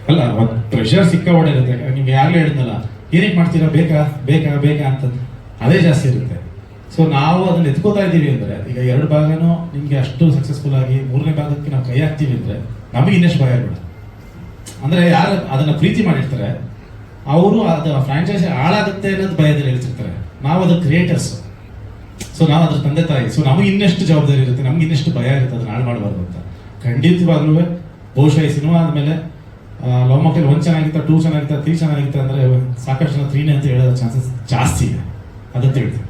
ಅಲ್ಲ, ಒಂದು ಪ್ರೆಷರ್ ಸಿಕ್ಕಾಪಟ್ಟೆ ಇರುತ್ತೆ. ನಿಮ್ಗೆ ಯಾರೇ ಹೇಳಿದ್ನಲ್ಲ, ಏನಕ್ಕೆ ಮಾಡ್ತೀರಾ, ಬೇಕಾ ಬೇಕಾ ಬೇಕಾ ಅಂತ ಅದೇ ಜಾಸ್ತಿ ಇರುತ್ತೆ. ಸೊ ನಾವು ಅದನ್ನ ಎತ್ಕೋತಾ ಇದ್ದೀವಿ ಅಂದರೆ, ಈಗ 2 ಭಾಗನೂ ನಿಮಗೆ ಅಷ್ಟು ಸಕ್ಸಸ್ಫುಲ್ ಆಗಿ 3ನೇ ಭಾಗಕ್ಕೆ ನಾವು ಕೈ ಹಾಕ್ತೀವಿ ಅಂದರೆ ನಮಗೆ ಇನ್ನಷ್ಟು ಭಯ ಬೇಡ. ಅಂದರೆ ಯಾರು ಅದನ್ನ ಪ್ರೀತಿ ಮಾಡಿರ್ತಾರೆ ಅವರು ಅದು ಫ್ರಾಂಚೈಸಿ ಹಾಳಾಗುತ್ತೆ ಅನ್ನೋದು ಭಯದಲ್ಲಿ ಹೇಳ್ತಿರ್ತಾರೆ. ನಾವು ಅದ್ರ ಕ್ರಿಯೇಟರ್ಸ್, ಸೊ ನಾವು ಅದ್ರ ತಂದೆ ತಾಯಿ. ಸೊ ನಮಗೆ ಇನ್ನೆಷ್ಟು ಜವಾಬ್ದಾರಿ ಇರುತ್ತೆ, ನಮ್ಗೆ ಇನ್ನೆಷ್ಟು ಭಯ ಇರುತ್ತೆ ಅದನ್ನ ಹಾಳು ಮಾಡಬಾರ್ದು ಅಂತ. ಖಂಡಿತವಾಗ್ಲೂ ಬಹುಶಃ ಈ ಸಿನಿಮಾ ಆದಮೇಲೆ ಲವ್ ಮಕ್ಕಳು 1 ಚೆನ್ನಾಗಿತ್ತ, 2 ಚೆನ್ನಾಗಿತ್ತ, 3 ಚೆನ್ನಾಗಿತ್ತ ಅಂದರೆ ಸಾಕಷ್ಟು ಜನ 3ನೇ ಅಂತ ಹೇಳೋ ಚಾನ್ಸಸ್ ಜಾಸ್ತಿ ಇದೆ. ಅದಂತ ಹೇಳ್ತೀನಿ.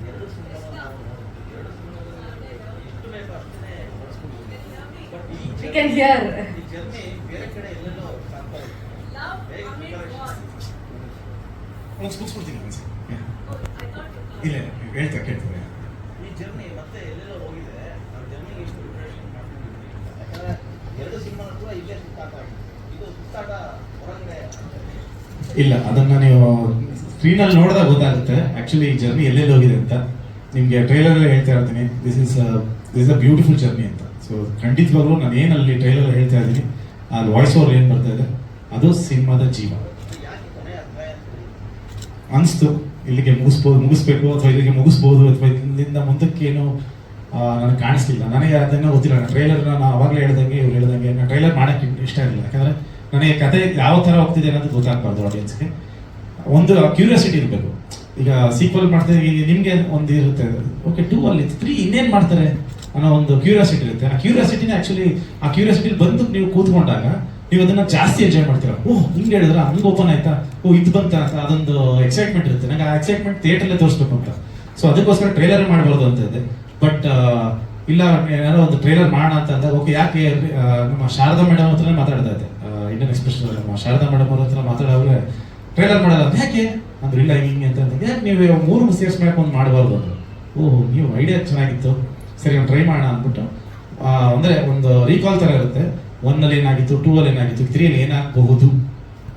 ಇಲ್ಲ ಹೇಳ್ತಾ ಕೇಳ್ತಾರೆ. ಈ ಜರ್ನಿ ಮತ್ತೆ ಎಲ್ಲೆಲ್ಲೋ ಹೋಗಿದೆ. ನಾವು ಜರ್ನಿ ಎಷ್ಟು ಪ್ರಿಪರೇಷನ್ ಮಾಡ್ಕೊಂಡಿದ್ದೀವಿ. ಯಾಕಂದ್ರೆ 2 ಸಿನಿಮಾ ಕೂಡ ಇಲ್ಲೇ ಸುತ್ತಾಟ ಆಗಿದೆ. ಇದು ಸುತ್ತಾಟ ಹೊರಗಡೆ ಇಲ್ಲ, ಅದನ್ನ ನೀವು ಸ್ಕ್ರೀನಲ್ಲಿ ನೋಡಿದಾಗ ಗೊತ್ತಾಗುತ್ತೆ ಆಕ್ಚುಲಿ ಈ ಜರ್ನಿ ಎಲ್ಲೆಲ್ಲಿ ಹೋಗಿದೆ ಅಂತ. ನಿಮಗೆ ಟ್ರೈಲರ್ ಹೇಳ್ತಾ ಇರ್ತೀನಿ, this is a beautiful journey ಅಂತ. ಸೊ ಖಂಡಿತವಾಗ್ಲೂ ನಾನು ಏನಲ್ಲಿ ಟ್ರೈಲರ್ ಹೇಳ್ತಾ ಇದ್ದೀನಿ, ಅಲ್ಲಿ ವಾಯ್ಸ್ ಓವರ್ ಏನು ಬರ್ತಾ ಇದೆ ಅದು ಸಿನಿಮಾದ ಜೀವ ಅನಿಸ್ತು. ಇಲ್ಲಿಗೆ ಮುಗಿಸ್ಬೇಕು ಅಥವಾ ಇಲ್ಲಿಗೆ ಮುಗಿಸ್ಬೋದು ಅಥವಾ ಇಲ್ಲಿಂದ ಮುಂದಕ್ಕೇನು ನನಗೆ ಕಾಣಿಸ್ಲಿಲ್ಲ. ನನಗೆ ಅದನ್ನು ಗೊತ್ತಿಲ್ಲ. ಟ್ರೈಲರ್ನ ನಾನು ಅವಾಗಲೇ ಹೇಳ್ದಂಗೆ ಇವ್ರು ಹೇಳ್ದಂಗೆ ನಾನು ಟ್ರೈಲರ್ ಮಾಡೋಕ್ಕೆ ಇಷ್ಟ ಇರಲಿಲ್ಲ. ಯಾಕಂದರೆ ನನಗೆ ಕತೆ ಯಾವ ಥರ ಹೋಗ್ತಿದೆ ಅನ್ನೋದು ಗೊತ್ತಾಗಬಾರ್ದು ಆಡಿಯನ್ಸ್ಗೆ. ಒಂದು ಕ್ಯೂರಿಯಾಸಿಟಿ ಇರಬೇಕು. ಈಗ ಸೀಕ್ವಲ್ ಮಾಡ್ತಾರೆ, ನಿಮಗೆ ಒಂದು ಇರುತ್ತೆ, ಓಕೆ 2 ಅಲ್ಲಿ 3 ಇನ್ನೇನು ಮಾಡ್ತಾರೆ ಅನ್ನೋ ಒಂದು ಕ್ಯೂರಿಯಾಸಿಟಿ ಇರುತ್ತೆ. ಆ ಕ್ಯೂರಿಯಾಸಿಟಿನೇ ಆ್ಯಕ್ಚುಲಿ ಆ ಕ್ಯೂರಿಯಾಸಿಟಿ ಬಂದು ನೀವು ಕೂತ್ಕೊಂಡಾಗ ನೀವು ಅದನ್ನ ಜಾಸ್ತಿ ಎಂಜಾಯ್ ಮಾಡ್ತೀರಾ. ಓಹ್ ಹಿಂಗೆ ಹೇಳಿದ್ರ, ಹಂಗೆ ಓಪನ್ ಆಯ್ತಾ, ಓ ಇದು ಬಂತ ಅಂತ ಅದೊಂದು ಎಕ್ಸೈಟ್ಮೆಂಟ್ ಇರುತ್ತೆ. ನಂಗೆ ಆ ಎಕ್ಸೈಟ್ಮೆಂಟ್ ಥಿಯೇಟರ್ಲ್ಲೇ ತೋರಿಸ್ಬೇಕು ಅಂತ. ಸೊ ಅದಕ್ಕೋಸ್ಕರ ಟ್ರೈಲರ್ ಮಾಡಬಾರ್ದು ಅಂತ ಇದೆ. ಬಟ್ ಇಲ್ಲ, ಏನಾರೋ ಒಂದು ಟ್ರೈಲರ್ ಮಾಡೋಣ ಅಂತ ಅಂದಾಗ ಓಕೆ, ಯಾಕೆ ನಮ್ಮ ಶಾರದಾ ಮೇಡಮ್ ಹತ್ರನೇ ಮಾತಾಡ್ತಾ ಇದ್ದೆ, ಇಂಡಿಯನ್ ಎಕ್ಸ್ಪ್ರೆಸ್ ನಮ್ಮ ಶಾರದಾ ಮೇಡಮ್ ಅವ್ರ ಹತ್ರ ಮಾತಾಡೋದ್ರೆ ಟ್ರೈಲರ್ ಮಾಡೋಲ್ಲ ಅಂತ. ಯಾಕೆ ಅಂದ್ರೆ ಇಲ್ಲ ಹಿಂಗೆ ಅಂತ ಅಂದಾಗ, ಯಾಕೆ ನೀವು 3 ಸೇರ್ಸ್ ಮ್ಯಾಕ್ ಒಂದು ಮಾಡಬಾರ್ದು ಅಂದ್ರೆ, ಓಹ್ ನೀವು ಐಡಿಯಾ ಚೆನ್ನಾಗಿತ್ತು, ಸರಿ ಒಂದು ಟ್ರೈ ಮಾಡೋಣ ಅಂದ್ಬಿಟ್ಟು ಅಂದರೆ ಒಂದು ರೀಕಾಲ್ ಥರ ಇರುತ್ತೆ. 1 ಏನಾಗಿತ್ತು, 2 ಏನಾಗಿತ್ತು, 3 ಏನಾಗಬಹುದು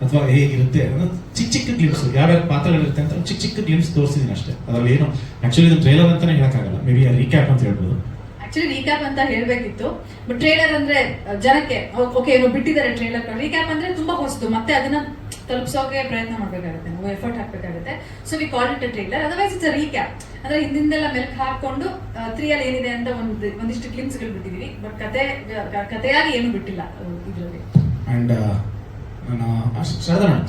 ಅಥವಾ ಹೇಗಿರುತ್ತೆ ಅನ್ನೋದು ಚಿಕ್ಕ ಗ್ಲಿಮ್ಸ್, ಯಾವ್ಯಾವ ಪಾತ್ರಗಳಿರುತ್ತೆ ಅಂತ ಚಿಕ್ಕ ಗ್ಲಿಮ್ಸ್ ತೋರಿಸಿದ್ದೀನಿ ಅಷ್ಟೇ. ಅದರಲ್ಲಿ ಏನು ಆಕ್ಚುಲಿ ಇದು ಟ್ರೈಲರ್ ಅಂತಾನೆ ಹೇಳಕ್ಕಾಗಲ್ಲ, ಮೇ ಬಿ ರೀಕ್ಯಾಪ್ ಅಂತ ಹೇಳ್ಬೋದು. ಆಕ್ಚುಲಿ ರೀಕ್ಯಾಪ್ ಅಂತ ಹೇಳ್ಬೇಕಿತ್ತು, ಬಟ್ ಟ್ರೈಲರ್ ಅಂದ್ರೆ ಜನಕ್ಕೆ ಓಕೆ ಏನೋ ಬಿಟ್ಟಿದ್ದಾರೆ ಟ್ರೈಲರ್. ರೀಕ್ಯಾಪ್ ಅಂದ್ರೆ ತುಂಬಾ ಹೊಸದು, ಮತ್ತೆ ಅದನ್ನ ತಲುಪಿಸೋಕೆ ಪ್ರಯತ್ನ ಮಾಡ್ಬೇಕಾಗುತ್ತೆ, ನಾವು ಎಫರ್ಟ್ ಹಾಕ್ಬೇಕಾಗುತ್ತೆ. So we call it a trailer, otherwise it's a recap. ಅಂದ್ರೆ ಹಿಂದಿಂದೆಲ್ಲ ಮೆಲ್ಕ್ ಹಾಕೊಂಡು 3 ಅಲ್ಲಿ ಏನಿದೆ ಅಂತ ಒಂದಿಷ್ಟು ಕ್ಲಿಮ್ಸ್ಗಳು ಬಿಟ್ಟಿದೀವಿ, ಬಟ್ ಕಥೆಯಾಗಿ ಏನು ಬಿಟ್ಟಿಲ್ಲ ಇದರಲ್ಲಿ. ಅಂಡ್ ನಾನು ಶಾರದಾ ಮೇಡಮ್